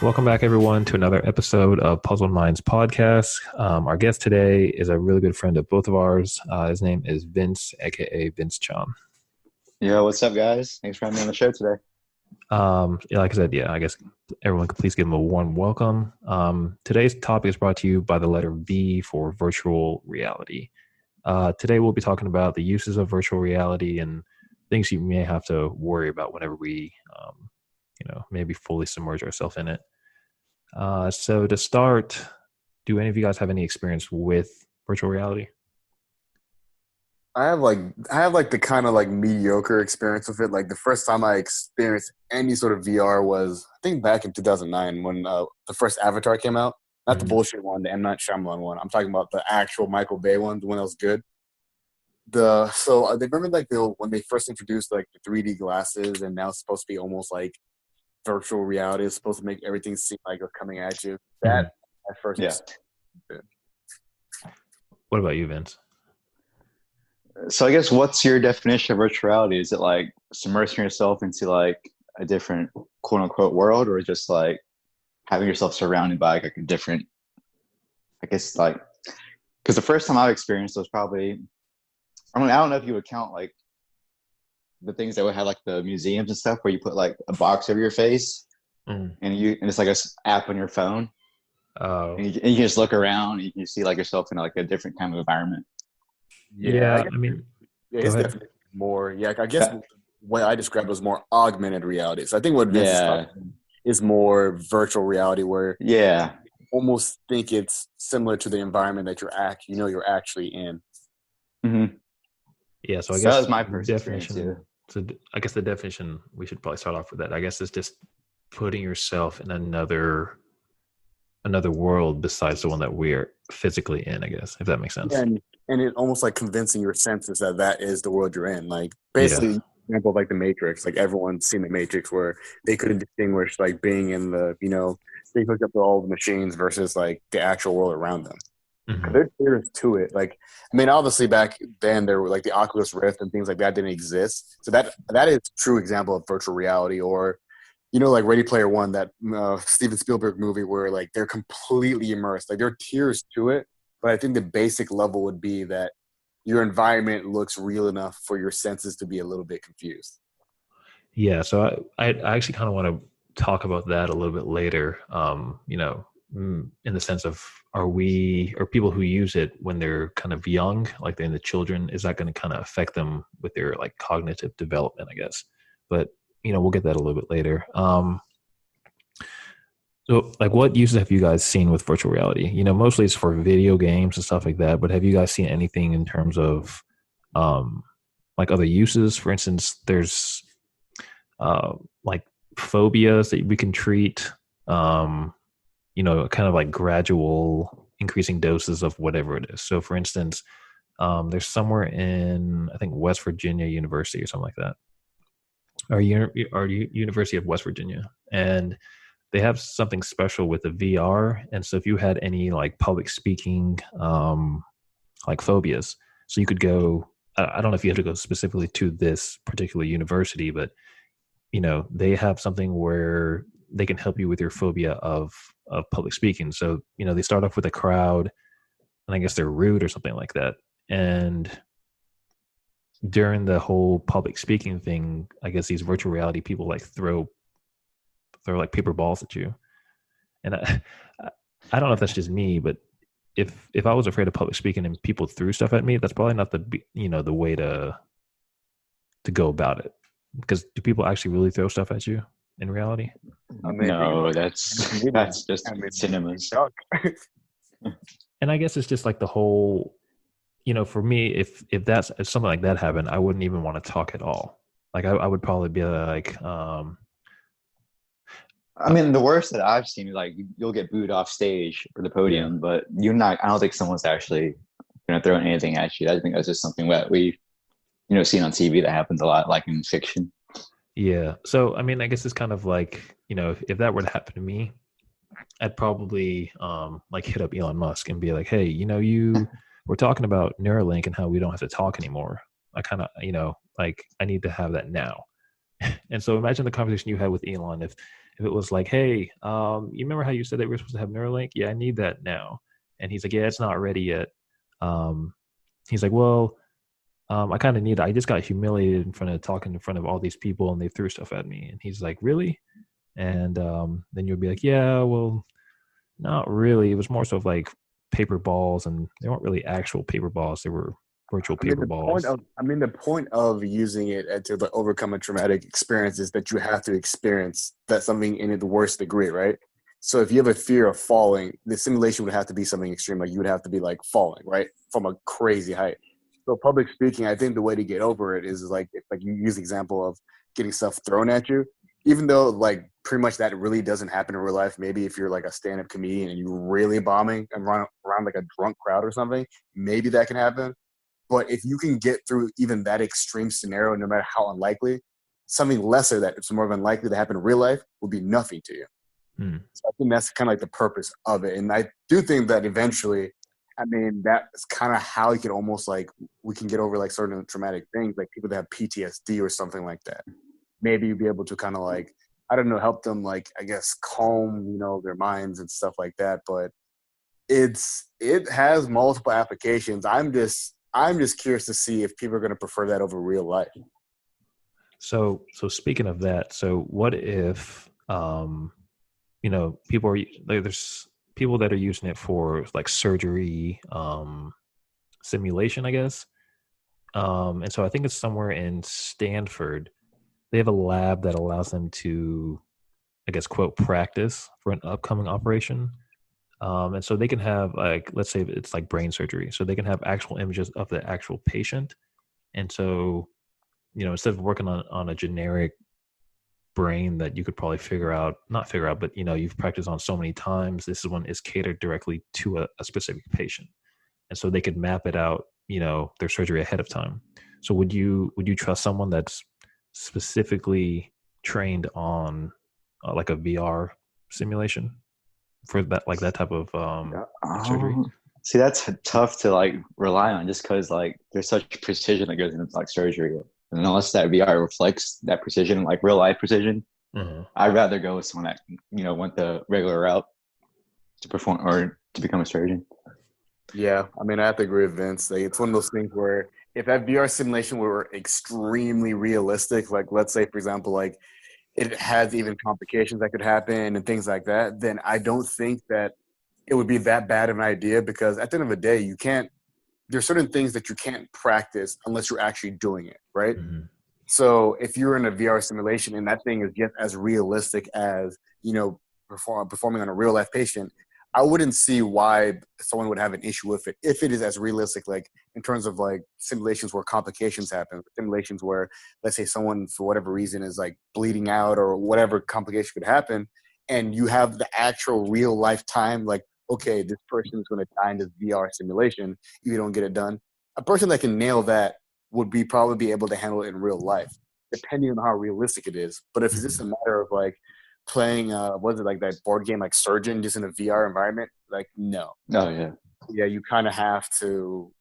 Welcome back, everyone, to another episode of Puzzle Minds podcast. Our guest today is a really good friend of both of ours. His name is Vince, aka Vince Chan. Yo, what's up, guys? Thanks for having me on the show today. Yeah, like I said, I guess everyone could please give him a warm welcome. Today's topic is brought to you by the letter V for virtual reality. Today, we'll be talking about the uses of virtual reality and things you may have to worry about whenever we, maybe fully submerge ourselves in it. So to start, do any of you guys have any experience with virtual reality? I have the kind of like mediocre experience with it. Like the first time I experienced any sort of VR was I think back in 2009 when the first Avatar came out. Not the Mhm. bullshit one, the M Night Shyamalan one. I'm talking about the actual Michael Bay one, the one that was good. They remember like when they first introduced like the 3D glasses, and now it's supposed to be almost like virtual reality. It's supposed to make everything seem like it's coming at you. Mhm. That at first, Yeah. What about you, Vince? So I guess what's your definition of virtual reality? Is it like submersing yourself into like a different quote unquote world, or just like having yourself surrounded by like a different, I guess like, because the first time I experienced was probably, I don't know if you would count like the things that would have like the museums and stuff where you put like a box over your face Mm. and it's like a app on your phone Uh, and you can just look around and you can see like yourself in like a different kind of environment. yeah, yeah, I mean, yeah, go his ahead. definition is more. Yeah, I guess Yeah. what I described was more augmented reality. So I think what Vince is talking Yeah. about is more virtual reality, where Yeah. you almost think it's similar to the environment that you're actually in. Hmm. Yeah, so I So that guess was my the first experience too. definition. I guess the definition we should probably start off with that. I guess is just putting yourself in another world besides the one that we're physically in. I guess if that makes sense. And it almost like convincing your senses that that is the world you're in. Like Yeah. basically, example of like the Matrix. Like everyone's seen the Matrix, where they couldn't distinguish like being in they hooked up to all the machines versus like the actual world around them. Hmm. There's to it. Like, I mean, obviously back then there were like the Oculus Rift and things like that didn't exist. So that is a true example of virtual reality. Or, like Ready Player One, that Steven Spielberg movie where like they're completely immersed. Like there are tiers to it, but I think the basic level would be that your environment looks real enough for your senses to be a little bit confused. Yeah, so I actually kind of want to talk about that a little bit later. In the sense of are people who use it when they're kind of young, like they're in the children, is that going to kind of affect them with their like cognitive development, I guess. But we'll get that a little bit later. So like what uses have you guys seen with virtual reality? Mostly it's for video games and stuff like that, but have you guys seen anything in terms of um like other uses? For instance, there's uh, like phobias that we can treat, kind of like gradual increasing doses of whatever it is. So, for instance, there's somewhere in, I think, West Virginia University or something like that, or University of West Virginia. And they have something special with the VR. And so, if you had any like public speaking, like phobias, so you could go, I don't know if you have to go specifically to this particular university, but they have something where they can help you with your phobia of public speaking. So they start off with a crowd, and I guess they're rude or something like that. And during the whole public speaking thing, I guess these virtual reality people like throw like paper balls at you. And I don't know if that's just me, but if I was afraid of public speaking and people threw stuff at me, that's probably not the way to go about it. Because do people actually really throw stuff at you in reality? I mean, No, that's just I mean, cinemas. And I guess it's just like the whole, for me, if something like that happened, I wouldn't even want to talk at all. Like I would probably be like, I mean, the worst that I've seen is like you'll get booed off stage or the yeah, podium, but you're not. I don't think someone's actually gonna throw anything at you. I think that's just something that we, seen on TV that happens a lot, like in fiction. yeah. So I mean, I guess it's kind of like, if that were to happen to me, I'd probably like hit up Elon Musk and be like, hey, you we're talking about Neuralink and how we don't have to talk anymore. I kind of, like I need to have that now. And so imagine the conversation you had with Elon if it was like, hey, you remember how you said that we were supposed to have Neuralink? Yeah, I need that now. And he's like, yeah, it's not ready yet. Um, he's like, well, I kind of need it. I just got humiliated talking in front of all these people, and they threw stuff at me. And he's like, really? And then you'll be like, yeah, well, not really. It was more so of like paper balls, and they weren't really actual paper balls. They were virtual paper balls. The point of using it to like overcome a traumatic experience is that you have to experience that something in the worst degree, right? So if you have a fear of falling, the simulation would have to be something extreme. Like you would have to be like falling, right, from a crazy height. So public speaking, I think the way to get over it is like if, like you use the example of getting stuff thrown at you. Even though like pretty much that really doesn't happen in real life. Maybe if you're like a stand-up comedian and you're really bombing and run around like a drunk crowd or something, maybe that can happen. But if you can get through even that extreme scenario, no matter how unlikely, something lesser that it's more unlikely to happen in real life will be nothing to you. So I think that's kind of like the purpose of it. And I do think that eventually, I mean, that's kind of how you can almost like, we can get over like certain traumatic things, like people that have PTSD or something like that. Maybe you'd be able to kind of like, I don't know, help them like, I guess, calm, you know, their minds and stuff like that. But it has multiple applications. I'm just curious to see if people are going to prefer that over real life. So speaking of that, so what if, you know, people are like, there's people that are using it for like surgery, simulation, I guess. And so I think it's somewhere in Stanford. They have a lab that allows them to, I guess, quote, practice for an upcoming operation. And so they can have like, let's say it's like brain surgery. So they can have actual images of the actual patient. And so, you know, instead of working on a generic brain that you could probably not figure out, but, you know, you've practiced on so many times, this one is catered directly to a specific patient. And so they could map it out, you know, their surgery ahead of time. So would you trust someone that's specifically trained on like a VR simulation for that, like that type of surgery? See, that's tough to like rely on just because like there's such precision that goes into like surgery. And unless that VR reflects that precision, like real life precision, I'd rather go with someone that, you know, went the regular route to perform or to become a surgeon. Yeah, I mean, I have to agree with Vince. Like, it's one of those things where if that VR simulation were extremely realistic, like let's say, for example, like it has even complications that could happen and things like that, then I don't think that it would be that bad of an idea, because at the end of the day, there's certain things that you can't practice unless you're actually doing it, right? So if you're in a VR simulation and that thing is just as realistic as, you know, performing on a real life patient, I wouldn't see why someone would have an issue with it if it is as realistic, like in terms of like simulations where complications happen, simulations where, let's say, someone for whatever reason is like bleeding out or whatever complication could happen, and you have the actual real life time, like, okay, this person is going to die in this VR simulation if you don't get it done. A person that can nail that would probably be able to handle it in real life, depending on how realistic it is. But if it's just a matter of like playing, was it like that board game like Surgeon, just in a VR environment? Like, no. Oh yeah. Yeah, you kind of have to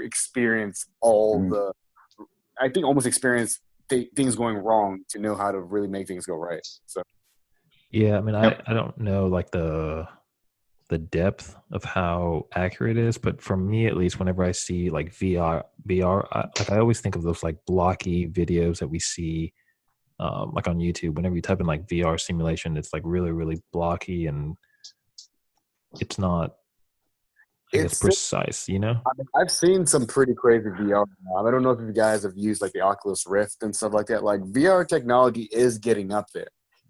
experience all the, I think almost experience things going wrong to know how to really make things go right. So. Yeah, I mean, I don't know like the depth of how accurate it is, but for me at least, whenever I see like VR, I always think of those like blocky videos that we see like on YouTube. Whenever you type in like VR simulation, it's like really, really blocky, and it's not, I guess, precise, you know? I mean, I've seen some pretty crazy VR. I don't know if you guys have used like the Oculus Rift and stuff like that. Like VR technology is getting up there.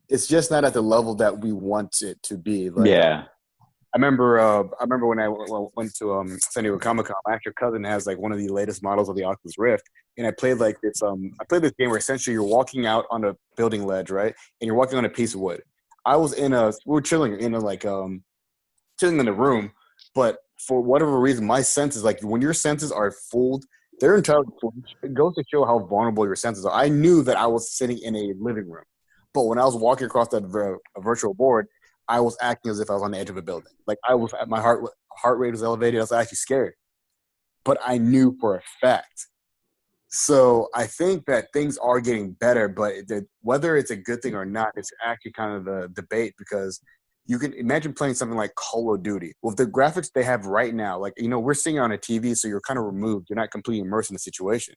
It's just not at the level that we want it to be. Like, yeah. I remember when I went to San Diego Comic-Con, my actual cousin has like one of the latest models of the Oculus Rift, and I played like this. I played this game where essentially you're walking out on a building ledge, right, and you're walking on a piece of wood. We were chilling in a chilling in the room, but for whatever reason, my senses, like when your senses are fooled, they're entirely fooled. It goes to show how vulnerable your senses are. I knew that I was sitting in a living room, but when I was walking across that virtual board, I was acting as if I was on the edge of a building. Like my heart rate was elevated. I was actually scared, but I knew for a fact So I think that things are getting better, but whether it's a good thing or not, it's actually kind of the debate because you can imagine playing something like Call of Duty. With the graphics they have right now, like, we're seeing it on a TV, so you're kind of removed. You're not completely immersed in the situation.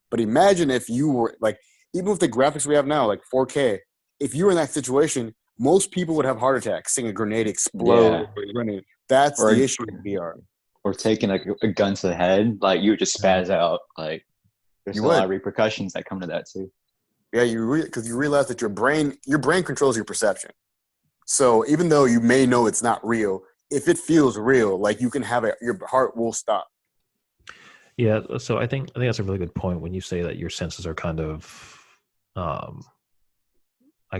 But imagine if you were, like, even with the graphics we have now, like 4K, if you were in that situation, most people would have heart attacks, seeing a grenade explode. Yeah. That's Or- the issue with VR. Or taking a gun to the head, like you would just spaz out. Like there's You a lot would. of repercussions that come to that too. Yeah, because you realize that your brain controls your perception. So even though you may know it's not real, if it feels real, like you can have it, your heart will stop. Yeah, so I think that's a really good point when you say that your senses are kind of, I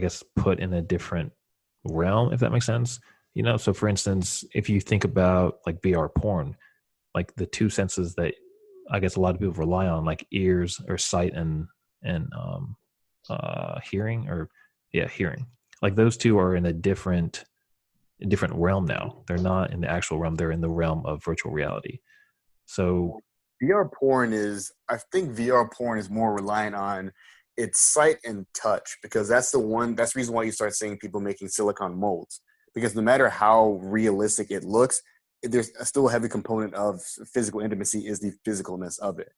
guess, put in a different realm, if that makes sense. So for instance, if you think about like VR porn, like the two senses that I guess a lot of people rely on, like ears or sight and hearing, hearing. Like those two are in a different realm now. They're not in the actual realm. They're in the realm of virtual reality. So I think VR porn is more reliant on its sight and touch because that's the reason why you start seeing people making silicone molds. Because no matter how realistic it looks, there's still a heavy component of physical intimacy is the physicalness of it.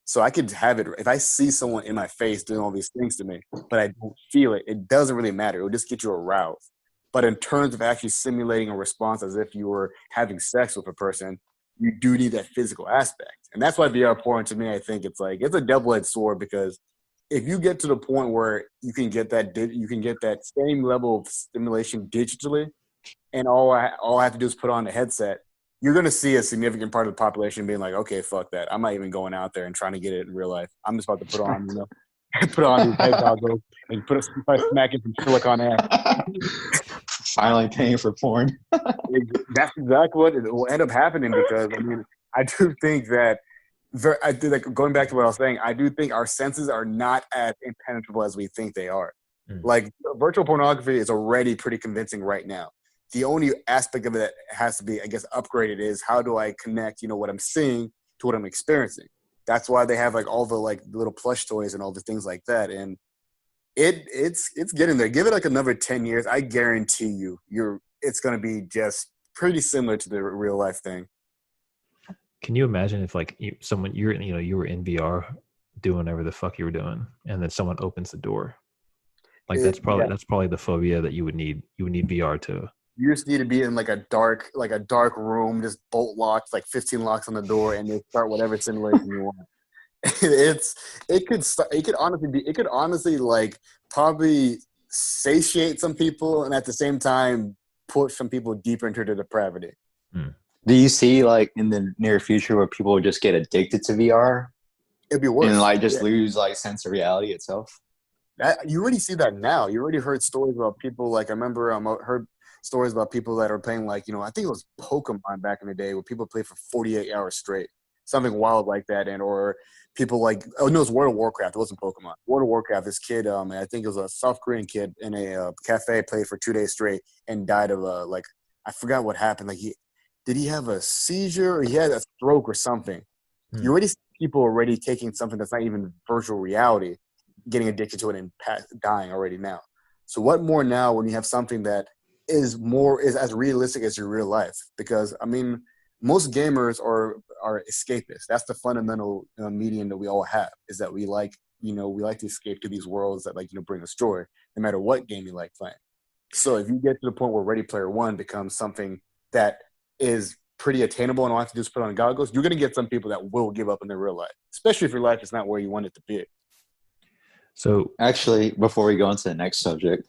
So I could have it, if I see someone in my face doing all these things to me, but I don't feel it, it doesn't really matter. It will just get you aroused. But in terms of actually simulating a response as if you were having sex with a person, you do need that physical aspect. And that's why VR porn, to me, I think it's a double-edged sword because if you get to the point where you can get that same level of stimulation digitally, and all I have to do is put on a headset, you're going to see a significant part of the population being like, okay, fuck that. I'm not even going out there and trying to get it in real life. I'm just about to put on, put on these head goggles and start smacking some silicone ass. Finally paying for porn. That's exactly what it will end up happening because, I do think that going back to what I was saying, I do think our senses are not as impenetrable as we think they are. Like virtual pornography is already pretty convincing right now. The only aspect of it that has to be, I guess, upgraded is how do I connect, what I'm seeing to what I'm experiencing. That's why they have like all the like little plush toys and all the things like that. And it's getting there. Give it like another 10 years. I guarantee it's going to be just pretty similar to the real life thing. Can you imagine if like you were in VR doing whatever the fuck you were doing, and then someone opens the door? Like that's probably the phobia that you would need. You would need VR to. You just need to be in like a dark room, just bolt locks, like 15 locks on the door, and they start whatever simulation you want. It could honestly like probably satiate some people, and at the same time push some people deeper into the depravity. Do you see like in the near future where people will just get addicted to VR? It'd be worse. And like just lose like sense of reality itself. You already see that now. You already heard stories about people like I remember heard stories about people that are playing like, I think it was Pokemon back in the day where people play for 48 hours straight. Something wild like that. or people like, it was World of Warcraft. It wasn't Pokemon. World of Warcraft, this kid, I think it was a South Korean kid in a cafe, played for 2 days straight and died of I forgot what happened. Like did he have a seizure or he had a stroke or something? You already see people already taking something that's not even virtual reality, getting addicted to it and dying already now. So what more now when you have something that is as realistic as your real life? Because most gamers are escapists. That's the fundamental medium that we all have, is that we like to escape to these worlds that bring us joy, no matter what game you like playing. So if you get to the point where Ready Player One becomes something that is pretty attainable and all I have to do is put on goggles, you're going to get some people that will give up in their real life, especially if your life is not where you want it to be. So actually, before we go into the next subject,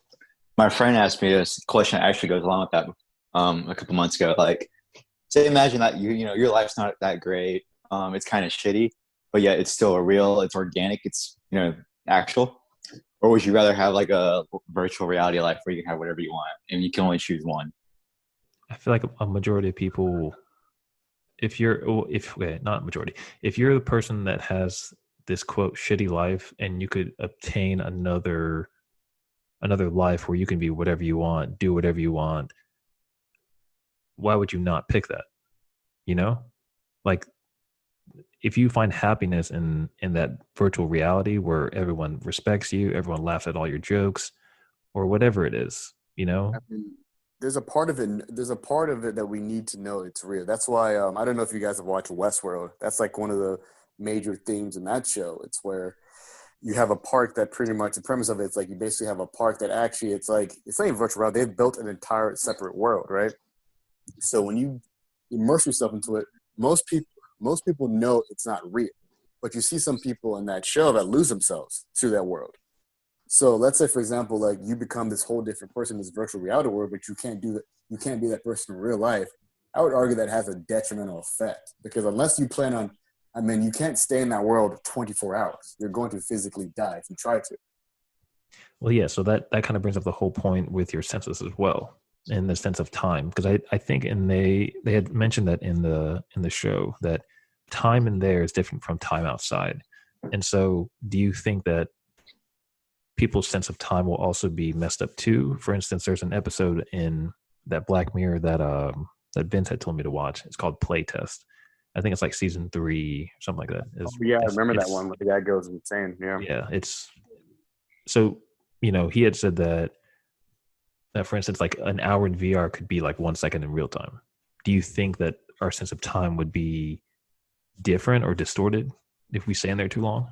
my friend asked me this question that actually goes along with that a couple months ago. Like, say imagine that your life's not that great. It's kind of shitty, but yet it's still it's organic, it's actual. Or would you rather have like a virtual reality life where you can have whatever you want and you can only choose one? I feel like a majority of people, if you're the person that has this quote shitty life and you could obtain another life where you can be whatever you want, do whatever you want, why would you not pick that? Like if you find happiness in that virtual reality where everyone respects you, everyone laughs at all your jokes, or whatever it is, you I know? mean, there's a part of it. There's a part of it that we need to know it's real. That's why I don't know if you guys have watched Westworld. That's like one of the major themes in that show. It's where you have a park that pretty much the premise of it's like you basically have a park that actually it's like it's not even virtual reality. They've built an entire separate world, right? So when you immerse yourself into it, most people know it's not real. But you see some people in that show that lose themselves to that world. So let's say, for example, like you become this whole different person in this virtual reality world, but you can't do that. You can't be that person in real life. I would argue that has a detrimental effect because unless you plan on, I mean, you can't stay in that world 24 hours. You're going to physically die if you try to. Well, yeah, so that kind of brings up the whole point with your senses as well, in the sense of time. Because I think they had mentioned that in the show that time in there is different from time outside. And so do you think that people's sense of time will also be messed up too? For instance, there's an episode in that Black Mirror that Vince had told me to watch. It's called Playtest. I think it's like season 3, something like that. Oh, yeah, I remember that one where the guy goes insane. Yeah. Yeah, it's so he had said that for instance, like an hour in VR could be like 1 second in real time. Do you think that our sense of time would be different or distorted if we stay in there too long?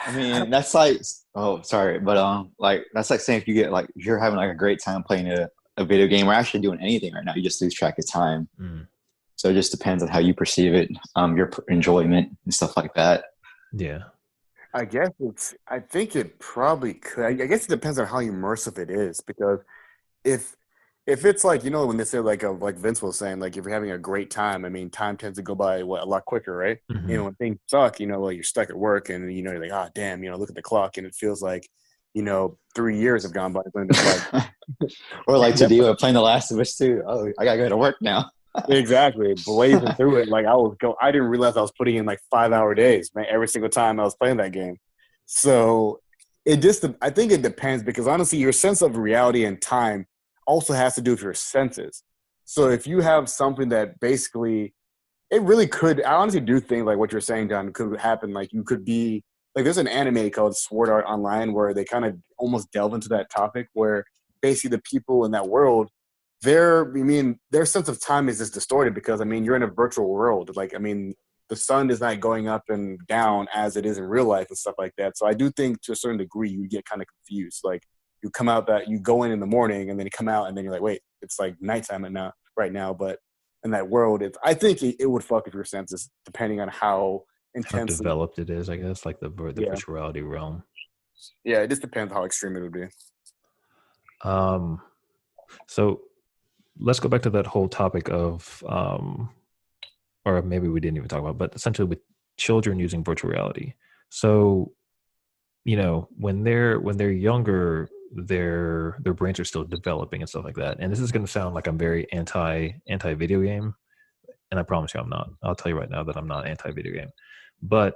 I mean, that's like, oh, sorry, but like that's like saying if you get like if you're having like a great time playing a video game or actually doing anything right now, you just lose track of time. So it just depends on how you perceive it, your enjoyment and stuff like that. Yeah. I think it probably could. I guess it depends on how immersive it is because if it's like, when they say like Vince was saying, like if you're having a great time, I mean, time tends to go by a lot quicker, right? Mm-hmm. When things suck, like you're stuck at work and, you're like, oh, damn, look at the clock and it feels like, 3 years have gone by. Or like today, we're playing The Last of Us 2. Oh, I got to go to work now. Exactly. Blazing through it. Like I didn't realize I was putting in like 5-hour days, man, every single time I was playing that game. So I think it depends because honestly, your sense of reality and time also has to do with your senses. So if you have something that basically, it really could, I honestly do think like what you're saying, Don, could happen. Like you could be, like there's an anime called Sword Art Online where they kind of almost delve into that topic where basically the people in that world, their sense of time is just distorted because, you're in a virtual world. Like, the sun is not going up and down as it is in real life and stuff like that. So I do think to a certain degree you get kind of confused. Like you go in the morning and then you come out and then you're like, wait, it's like nighttime right now. But in that world, I think it would fuck with your senses depending on how intensely developed it is, I guess, like the virtual reality realm. Yeah, it just depends how extreme it would be. So let's go back to that whole topic of or maybe we didn't even talk about, but essentially with children using virtual reality. So, when they're younger, their brains are still developing and stuff like that. And this is going to sound like I'm very anti video game, and I promise you I'm not. I'll tell you right now that I'm not anti video game. But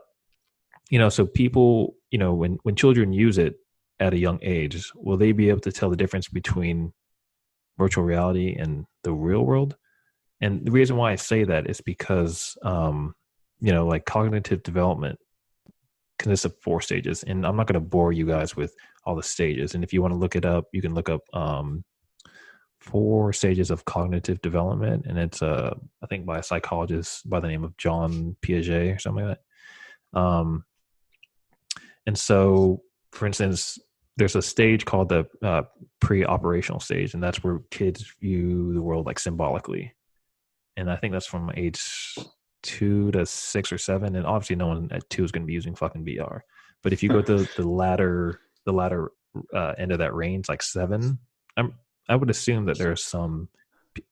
so people, when children use it at a young age, will they be able to tell the difference between virtual reality and the real world? And the reason why I say that is because, like cognitive development consists of 4 stages. And I'm not going to bore you guys with all the stages. And if you want to look it up, you can look up 4 stages of cognitive development. And it's, I think, by a psychologist by the name of John Piaget or something like that. And so, for instance, there's a stage called the pre-operational stage, and that's where kids view the world like symbolically. And I think that's from age 2 to 6 or 7. And obviously no one at 2 is going to be using fucking VR. But if you go to the latter end of that range, like 7, I would assume that there are some,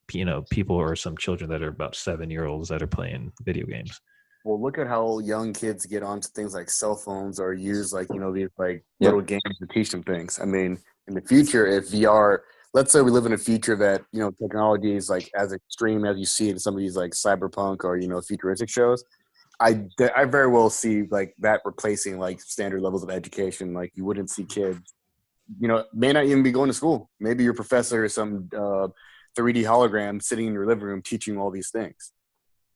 people or some children that are about 7-year-olds that are playing video games. Well, look at how young kids get onto things like cell phones or use like, these like little games to teach them things. In the future, if VR, let's say we live in a future that, technology is like as extreme as you see in some of these like cyberpunk or, futuristic shows, I very well see like that replacing like standard levels of education. Like you wouldn't see kids, may not even be going to school. Maybe your professor is some 3D hologram sitting in your living room teaching you all these things.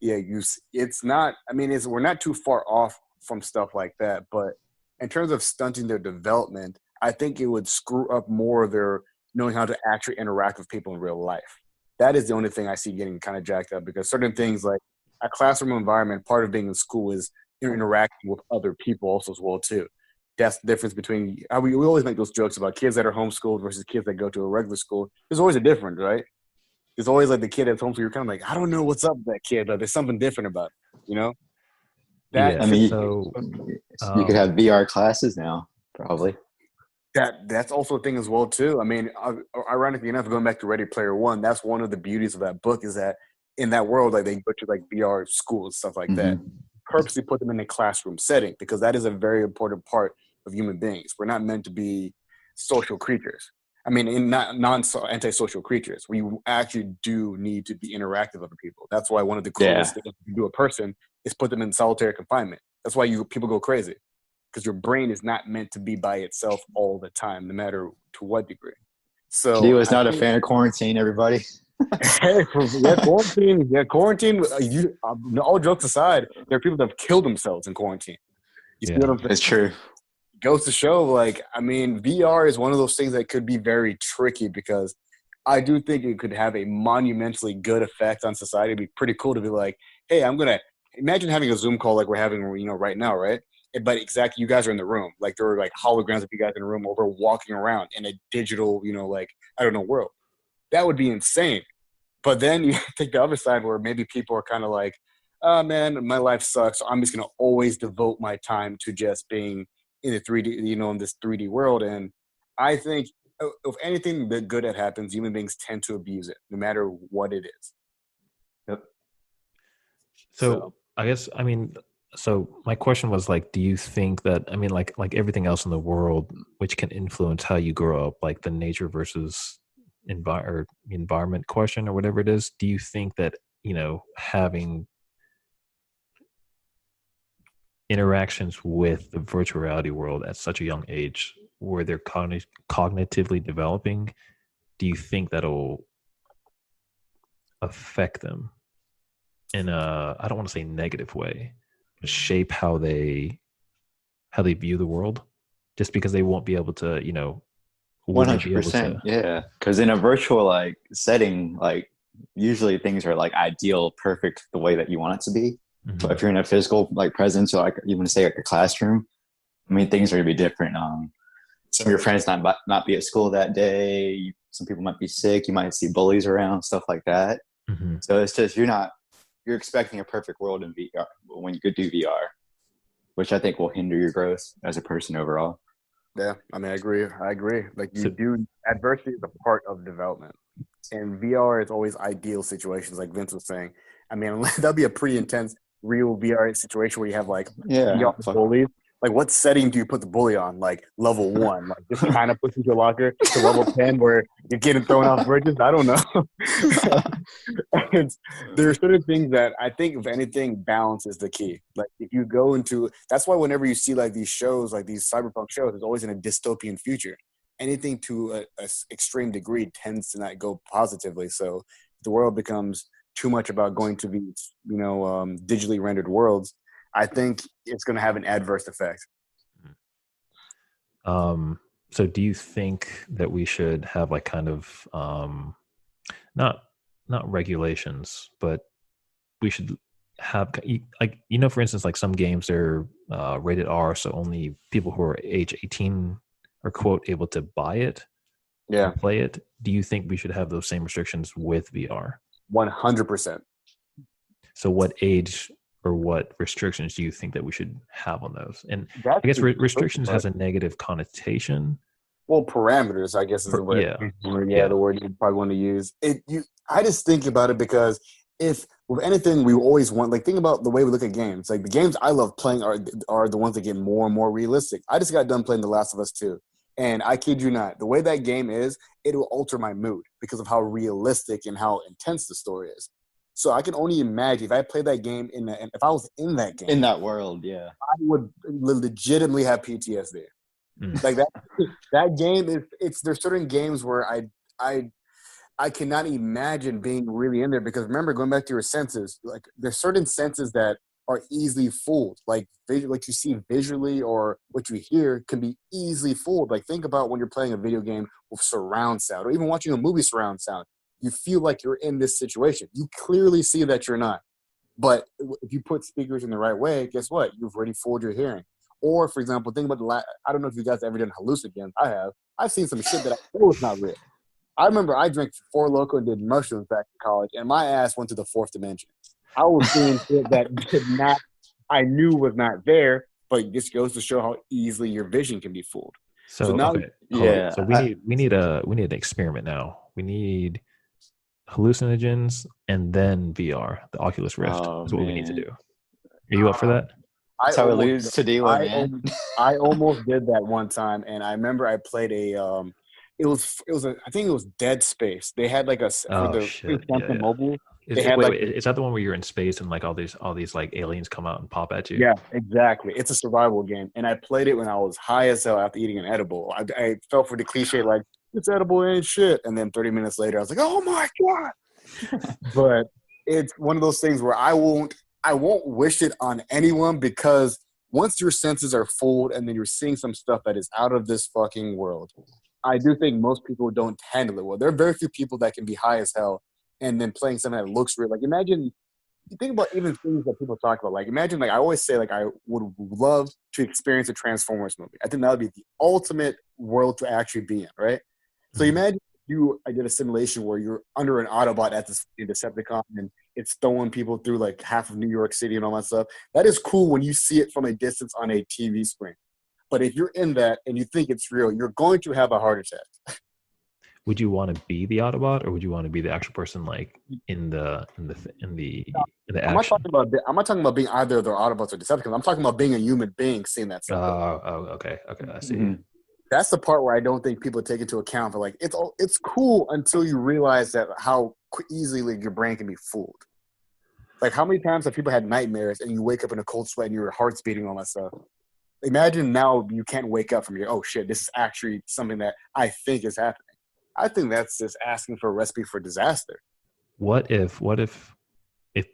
it's not. I mean, we're not too far off from stuff like that, but in terms of stunting their development, I think it would screw up more of their knowing how to actually interact with people in real life. That is the only thing I see getting kind of jacked up, because certain things like a classroom environment, part of being in school is interacting with other people also as well too. That's the difference between we always make those jokes about kids that are homeschooled versus kids that go to a regular school. There's always a difference, right? There's always like the kid that's homeschooled. You're kind of like, I don't know what's up with that kid, but there's something different about it, you know? Yeah. I mean, So you could have VR classes now, probably. That's also a thing as well too. I mean, ironically enough, going back to Ready Player One, that's one of the beauties of that book is that in that world, like they go to like VR schools, stuff like that. Purposely put them in a classroom setting because that is a very important part of human beings. We're not meant to be social creatures. I mean, in not antisocial creatures. We actually do need to be interactive with other people. That's why one of the coolest things you do a person is put them in solitary confinement. That's why people go crazy, because your brain is not meant to be by itself all the time, no matter to what degree. So He was not a fan of quarantine, everybody. Quarantine. Yeah, quarantine. All jokes aside, there are people that have killed themselves in quarantine. You see what I'm saying? It's true. Goes to show, like, I mean, VR is one of those things that could be very tricky because I do think it could have a monumentally good effect on society. It'd be pretty cool to be like, hey, I'm going to imagine having a Zoom call like we're having, right now, right? But exactly, you guys are in the room. Like, there are, like, holograms of you guys in the room or we're walking around in a digital, world. That would be insane. But then you take the other side where maybe people are kind of like, oh, man, my life sucks. So I'm just going to always devote my time to just being in the 3D, in this 3D world. And I think if anything that good that happens, human beings tend to abuse it, no matter what it is. Yep. So my question was like, do you think that, I mean, like everything else in the world, which can influence how you grow up, like the nature versus environment question or whatever it is, do you think that, having interactions with the virtual reality world at such a young age where they're cognitively developing, do you think that'll affect them in a, I don't want to say negative way, but shape how they view the world, just because they won't be able to, 100%. Yeah. Because in a virtual setting, usually things are ideal, perfect, the way that you want it to be. Mm-hmm. But if you're in a physical presence, or you want to say a classroom, I mean, things are going to be different. Some of your friends not be at school that day. Some people might be sick. You might see bullies around, stuff like that. Mm-hmm. So it's just you're expecting a perfect world in VR when you could do VR, which I think will hinder your growth as a person overall. Yeah, I mean, I agree. Like adversity is a part of development, and VR is always ideal situations, like Vince was saying. I mean, that'd be a pretty intense real VR situation where you have VR bullies. Like, what setting do you put the bully on? Like level 1, like just kind of pushing your locker to level 10 where you're getting thrown off bridges. I don't know. There are certain things that I think, if anything, balance is the key. Like if you go into, that's why whenever you see like these shows, like these cyberpunk shows, it's always in a dystopian future. Anything to a extreme degree tends to not go positively. So the world becomes too much about going to these, digitally rendered worlds, I think it's going to have an adverse effect. So do you think that we should have like kind of not regulations, but we should have for instance, like some games are rated R, so only people who are age 18 are quote able to buy it, play it. Do you think we should have those same restrictions with VR? 100%. So what age or what restrictions do you think that we should have on those? And I guess restrictions has a negative connotation. Well, parameters, I guess, is the word. The word you probably want to use. I just think about it because if with anything we always want, like think about the way we look at games. Like the games I love playing are the ones that get more and more realistic. I just got done playing The Last of Us 2. And I kid you not, the way that game is, it will alter my mood because of how realistic and how intense the story is. So I can only imagine if I played that game if I was in that game, in that world, I would legitimately have PTSD. Like that game is. There's certain games where I cannot imagine being really in there because remember, going back to your senses, like there's certain senses that are easily fooled. Like what you see visually or what you hear can be easily fooled. Like think about when you're playing a video game with surround sound or even watching a movie surround sound. You feel like you're in this situation. You clearly see that you're not. But if you put speakers in the right way, guess what? You've already fooled your hearing. Or, for example, think about I don't know if you guys ever done hallucinogens. I have. I've seen some shit that I know is not real. I remember I drank Four Loko and did mushrooms back in college, and my ass went to the fourth dimension. I was seeing shit that I knew was not there, but this goes to show how easily your vision can be fooled. So now, okay, yeah. So we need an experiment now. We need hallucinogens and then VR, the Oculus Rift is what we need to do. Are you up for that? That's how it leads to dealer, man. I almost did that one time, and I remember I played a I think it was Dead Space. They had like mobile. Is that the one where you're in space and like all these like aliens come out and pop at you? Yeah, exactly. It's a survival game, and I played it when I was high as hell after eating an edible. I fell for the cliche like it's edible ain't shit, and then 30 minutes later I was like, oh my god! But it's one of those things where I won't wish it on anyone because once your senses are fooled and then you're seeing some stuff that is out of this fucking world, I do think most people don't handle it well. There are very few people that can be high as hell and then playing something that looks real. Like imagine, you think about even things that people talk about. Like imagine, like I always say, like I would love to experience a Transformers movie. I think that would be the ultimate world to actually be in, right? So imagine I did a simulation where you're under an Autobot at this Decepticon and it's throwing people through like half of New York City and all that stuff. That is cool when you see it from a distance on a TV screen. But if you're in that and you think it's real, you're going to have a heart attack. Would you want to be the Autobot, or would you want to be the actual person, like in the action? I'm not talking about being either of the Autobots or Decepticons. I'm talking about being a human being seeing that stuff. Okay, I see. Mm-hmm. That's the part where I don't think people take into account. For like, it's cool until you realize that how easily your brain can be fooled. Like, how many times have people had nightmares and you wake up in a cold sweat and your heart's beating, all that stuff? Imagine now you can't wake up from your, oh shit, this is actually something that I think is happening. I think that's just asking for a recipe for disaster. What if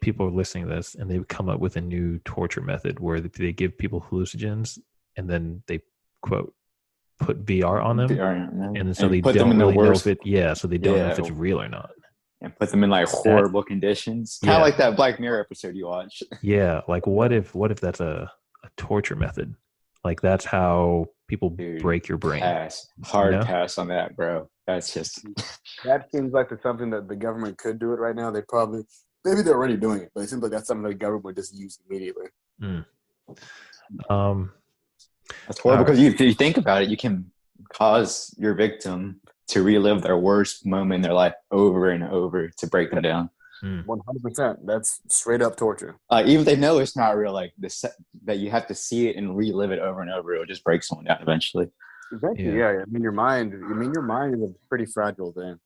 people are listening to this and they come up with a new torture method where they give people hallucinogens and then they quote put VR on them, and so they put don't them in really the worst, know if so they don't know if it's real or not, and put them in like horrible conditions, kind of like that Black Mirror episode you watched. Yeah, like what if that's a torture method? Like that's how people break your brain. Pass on that, bro. That's just that seems like it's something that the government could do it right now. Maybe they're already doing it, but it seems like that's something the government would just use immediately. That's horrible because if you think about it, you can cause your victim to relive their worst moment in their life over and over to break them down. 100%. That's straight up torture. Even if they know it's not real, like that you have to see it and relive it over and over, it'll just break someone down eventually. Eventually, yeah. I mean, your mind is a pretty fragile thing.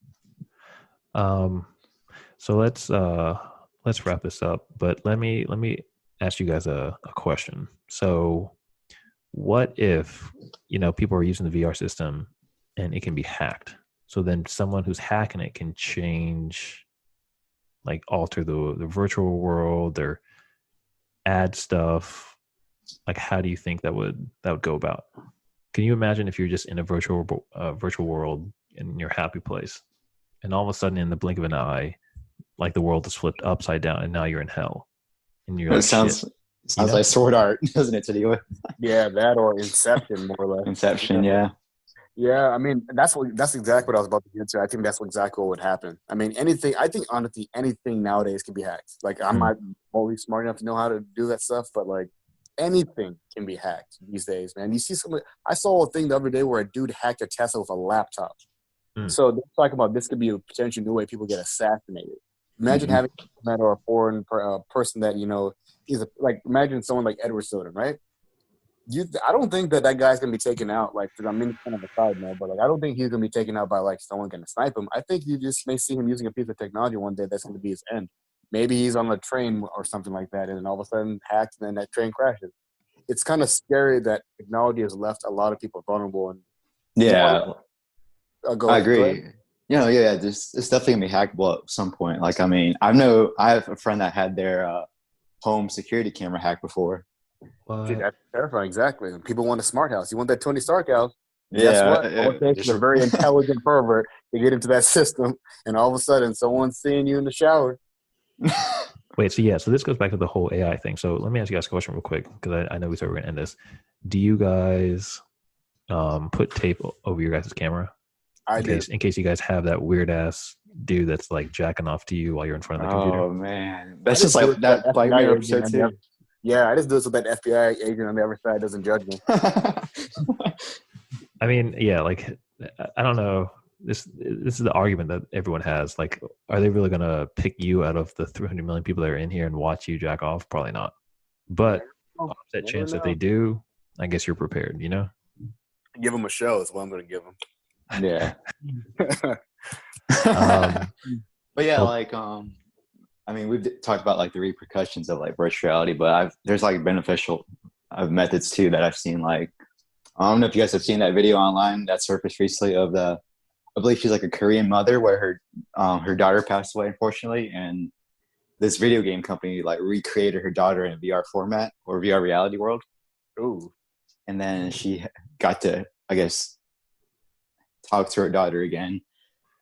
So let's wrap this up. But let me ask you guys a question. So, what if people are using the VR system and it can be hacked? So then someone who's hacking it can change, like alter the virtual world or add stuff. Like, how do you think that would go about? Can you imagine if you're just in a virtual world in your happy place, and all of a sudden, in the blink of an eye, like the world is flipped upside down, and now you're in hell, and you're like, sounds like Sword Art, doesn't it, to deal with? Yeah, that or Inception, more or less. Inception, yeah. Yeah, I mean, that's exactly what I was about to get to. I think that's exactly what would happen. I mean, honestly, anything nowadays can be hacked. Like, I'm not always smart enough to know how to do that stuff, but like, anything can be hacked these days, man. You see I saw a thing the other day where a dude hacked a Tesla with a laptop. So they're talking about this could be a potential new way people get assassinated. Imagine having a or a foreign person that imagine someone like Edward Snowden, right? I don't think that guy's gonna be taken out. Like, cause I'm in kind of a side note, but like I don't think he's gonna be taken out by like someone gonna snipe him. I think you just may see him using a piece of technology one day that's gonna be his end. Maybe he's on a train or something like that, and then all of a sudden hacked, and then that train crashes. It's kind of scary that technology has left a lot of people vulnerable. And I agree. Yeah, just it's definitely gonna be hackable at some point. Like, I mean, I have a friend that had their home security camera hacked before. Dude, What? that's terrifying. Exactly. And people want a smart house. You want that Tony Stark house. Guess Yeah, what? All it takes is a very intelligent pervert to get into that system, and all of a sudden, someone's seeing you in the shower. Wait, so this goes back to the whole AI thing. So let me ask you guys a question real quick because I know we said we're gonna end this. Do you guys put tape over your guys' camera in case you guys have that weird ass dude that's like jacking off to you while you're in front of the computer? Oh man, that's just like that Black Mirror episode too. Yeah, I just do it so that FBI agent on the other side doesn't judge me. I mean, yeah, like I don't know. This is the argument that everyone has. Like, are they really gonna pick you out of the 300 million people that are in here and watch you jack off? Probably not. But off that chance that they do, I guess you're prepared. You know. Give them a show is what I'm going to give them. Yeah. But yeah, like I mean, we've talked about like the repercussions of like virtual reality, but there's like beneficial methods too that I've seen. Like, I don't know if you guys have seen that video online that surfaced recently of I believe she's like a Korean mother where her daughter passed away, unfortunately, and this video game company like recreated her daughter in a VR format or VR reality world. Ooh. And then she got to, I guess, talk to her daughter again.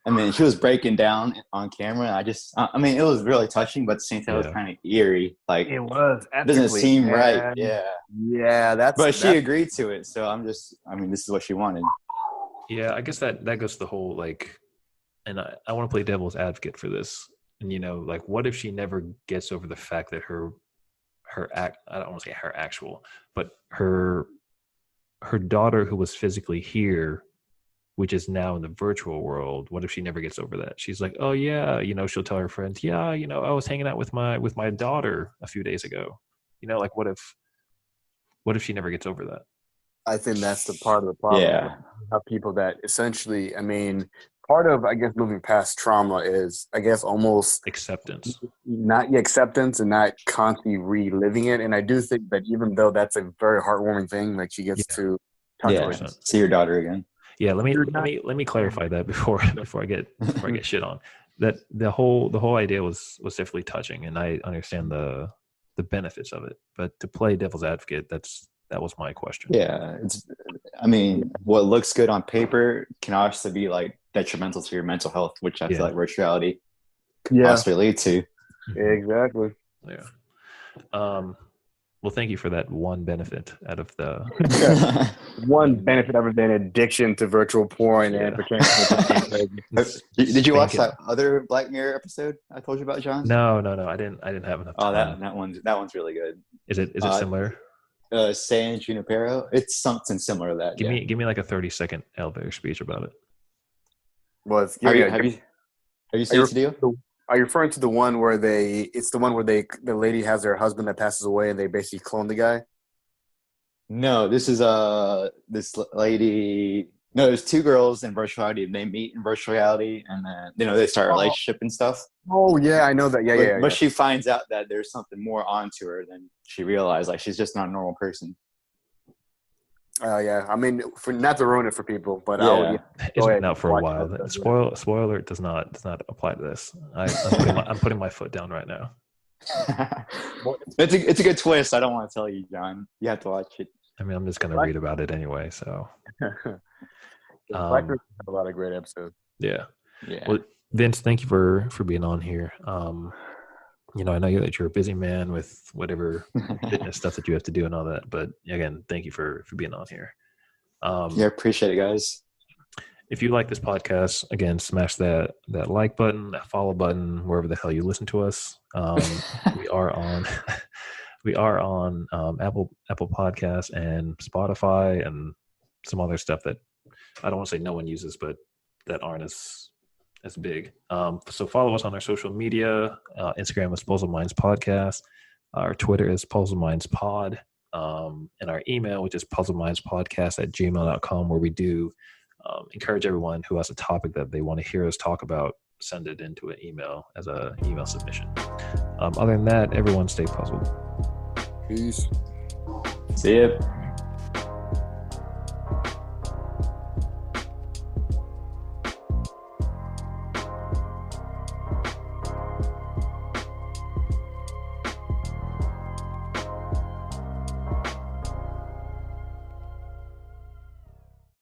I mean, she was breaking down on camera. I mean, it was really touching, but at the same time, it was kind of eerie. Like, it was. It doesn't seem right. Yeah. Yeah, But she agreed to it. So this is what she wanted. Yeah, I guess that goes to the whole, like, and I want to play devil's advocate for this. And, you know, like, what if she never gets over the fact that I don't want to say her actual, but her daughter who was physically here, which is now in the virtual world, what if she never gets over that? She's like, oh yeah, you know, she'll tell her friends, yeah, you know, I was hanging out with my daughter a few days ago. You know, like what if she never gets over that? I think that's the part of the problem. Yeah. Of people that essentially, I mean, part of, I guess, moving past trauma is, I guess, almost acceptance. Not acceptance and not constantly reliving it. And I do think that even though that's a very heartwarming thing, like she gets to talk to her. See your daughter again. Yeah, let me clarify that before I get shit on. That the whole idea was definitely touching, and I understand the benefits of it. But to play devil's advocate, that was my question. Yeah, I mean, what looks good on paper can obviously be like detrimental to your mental health, which I feel like virtual reality could possibly lead to. Exactly. Yeah. Well, thank you for that one benefit out of the one benefit other than addiction to virtual porn and Did you watch that other Black Mirror episode I told you about, John? No, I didn't have enough time. Oh, that one's really good. Is it similar? San Junipero. It's something similar to that. Give me like a 30-second elevator speech about it. Well, have you seen this video? Are you referring to the one where the lady has her husband that passes away and they basically clone the guy? No, this is this lady. No, there's two girls in virtual reality. They meet in virtual reality, and then they start a relationship and stuff. Oh yeah, I know that. Yeah, but she finds out that there's something more onto her than she realized. Like she's just not a normal person. Yeah. I mean, for not to ruin it for people, but it's been out for a while. Spoiler does not apply to this. I'm putting my foot down right now. It's a good twist. I don't want to tell you, John. You have to watch it. I mean, I'm just gonna read about it anyway. So, Black Mirror have a lot of great episodes. Yeah. Well, Vince, thank you for being on here. I know that you're a busy man with whatever fitness stuff that you have to do and all that. But again, thank you for being on here. Appreciate it, guys. If you like this podcast, again, smash that like button, that follow button, wherever the hell you listen to us. We are on Apple Podcasts and Spotify and some other stuff that I don't want to say no one uses, but that aren't as big. So follow us on our social media. Instagram is Puzzle Minds Podcast. Our Twitter is Puzzle Minds Pod. And our email, which is puzzlemindspodcast@gmail.com, where we do encourage everyone who has a topic that they want to hear us talk about, send it into an email as an email submission. Other than that, everyone stay puzzled. Peace. See ya.